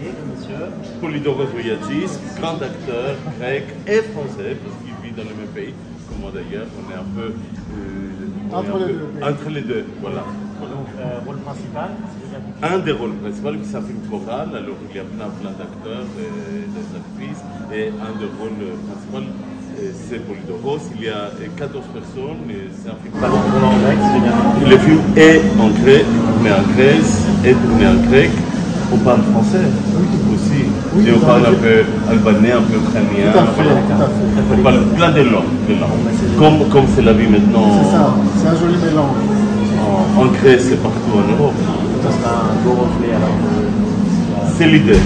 Et le monsieur Polydoros Voyagis, grand acteur grec et français, parce qu'il vit dans le même pays, comme moi d'ailleurs. On est un peu entre les deux. Voilà. donc rôle principal, si j'ai bien compris. Un des rôles principaux, qui c'est un film choral, alors il y a plein d'acteurs et des actrices, et un des rôles principaux, c'est Polydoros. Il y a 14 personnes, et c'est un film. Pas tourné en grec, si j'ai bien compris. Le film est en grec, tourné en Grèce, est tourné en grec. On parle français aussi. Oui, et on parle un peu albanais, un peu ukrainien. Tout à fait, tout à fait. On parle plein de langues. Comme c'est la vie maintenant. C'est ça, c'est un joli mélange. En Grèce et partout en Europe. Ça sera un beau reflet alors. C'est l'idée.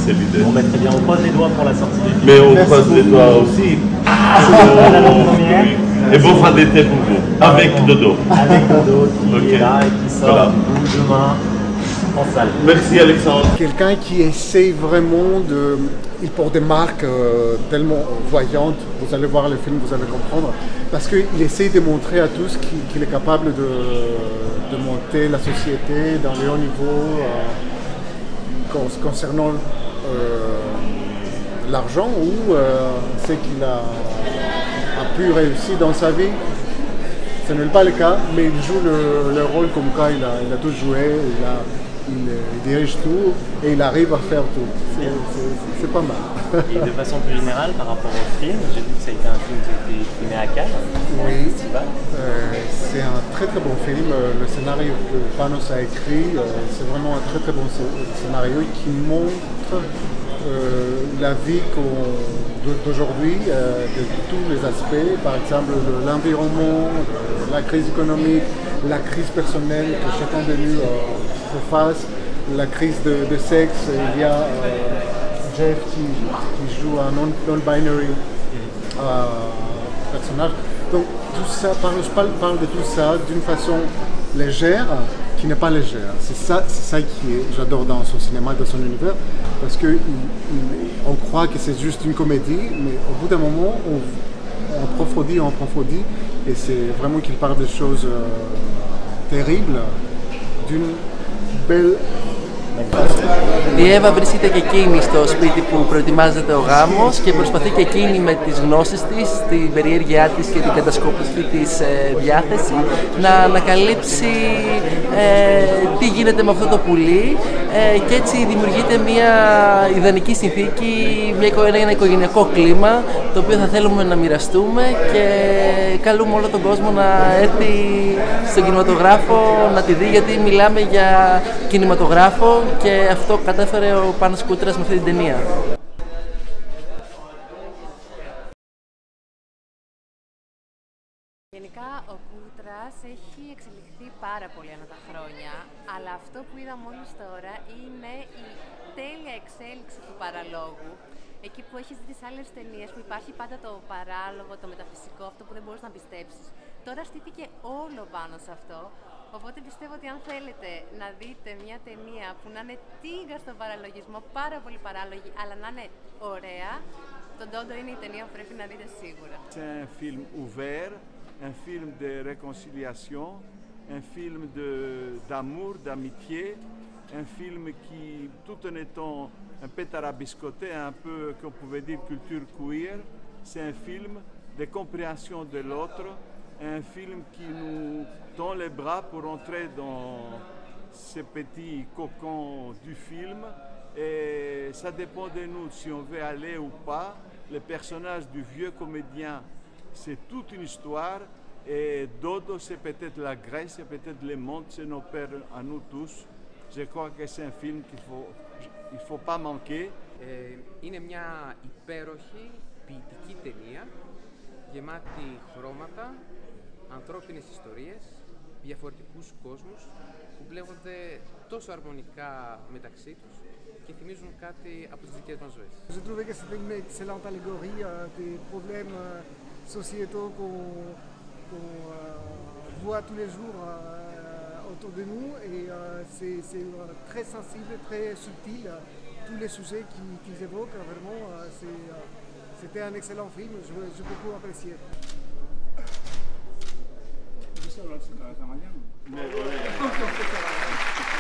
C'est l'idée. On met très bien, on croise les doigts pour la sortie du film. Mais on croise les doigts aussi. Et bon fin d'été pour vous. Avec Dodo. Avec Dodo qui est là et qui sort Voilà. demain en salle. Merci Alexandre. Quelqu'un qui essaye vraiment de... Il porte des marques tellement voyantes, vous allez voir le film, vous allez comprendre, parce qu'il essaye de montrer à tous qu'il est capable de monter la société dans les hauts niveaux concernant l'argent ou ce qu'il a pu réussir dans sa vie. Ce n'est pas le cas, mais il joue le rôle comme quoi il a tout joué, il dirige tout et il arrive à faire tout. C'est pas mal. Et de façon plus générale, par rapport au film, j'ai vu que ça a été un film qui a été primé à Cannes, au festival. C'est un très très bon film. Le scénario que Panos a écrit, c'est vraiment un très très bon scénario qui montre la vie d'aujourd'hui, de tous les aspects, par exemple l'environnement, la crise économique, la crise personnelle que chacun de nous fait face, la crise de sexe. Il y a Jeff qui joue un non-binary personnage. Donc tout ça parle de tout ça d'une façon légère, qui n'est pas légère. C'est ça que j'adore dans son cinéma, dans son univers, parce qu'on croit que c'est juste une comédie, mais au bout d'un moment, on approfondit, et c'est vraiment qu'il parle de choses terribles, d'une belle... Η Εύα βρίσκεται και εκείνη στο σπίτι που προετοιμάζεται ο γάμος και προσπαθεί και εκείνη με τις γνώσεις της, την περιέργειά της και την κατασκοπική της διάθεση να ανακαλύψει τι γίνεται με αυτό το πουλί και έτσι δημιουργείται μια ιδανική συνθήκη, ένα οικογενειακό κλίμα το οποίο θα θέλουμε να μοιραστούμε και καλούμε όλο τον κόσμο να έρθει στον κινηματογράφο να τη δει, γιατί μιλάμε για κινηματογράφο και αυτό κατέφερε ο Πάνος Κούτρας με αυτή την ταινία. Γενικά ο Κούτρας έχει εξελιχθεί πάρα πολύ ανά τα χρόνια, αλλά αυτό που είδα μόλις τώρα είναι η τέλεια εξέλιξη του παραλόγου. Εκεί που έχεις δει τις άλλες ταινίες που υπάρχει πάντα το παράλογο, το μεταφυσικό, αυτό που δεν μπορείς να πιστέψεις. Τώρα στήθηκε όλο πάνω σε αυτό. Οπότε πιστεύω ότι αν θέλετε να δείτε μια ταινία που να είναι τίγκα στον παραλογισμό, πάρα πολύ παράλογη, αλλά να είναι ωραία, το Ντόντο είναι η ταινία που πρέπει να δείτε σίγουρα. C'est un film ouvert, un film de réconciliation, un film d'amour, d'amitié, un film qui, tout en étant un peu tarabiscoté, un peu, qu'on pouvait dire, culture queer, c'est un film de compréhension de l'autre, un film qui nous tend les bras pour entrer dans ces petits cocons du film, et ça dépend de nous si on veut aller ou pas. Le personnage du vieux comédien, c'est toute une histoire, et Dodo c'est peut-être la Grèce, c'est peut-être le monde, c'est nos pères à nous tous. Je crois que c'est un film qu'il faut pas manquer. Είναι μια υπέροχη ποιητική ταινία, γεμάτη χρώματα, ανθρώπινες ιστορίες, διαφορετικούς κόσμους που μπλέκονται τόσο αρμονικά μεταξύ τους και θυμίζουν κάτι από τις δικές μας ζωές. Je trouvais que c'était une excellente allégorie des problèmes sociétaux qu'on voit tous les jours autour de nous, et c'est très sensible, très subtil, tous les sujets qu'ils évoquent. Vraiment, c'était un excellent film, j'ai beaucoup apprécié. Ναι, ωραία.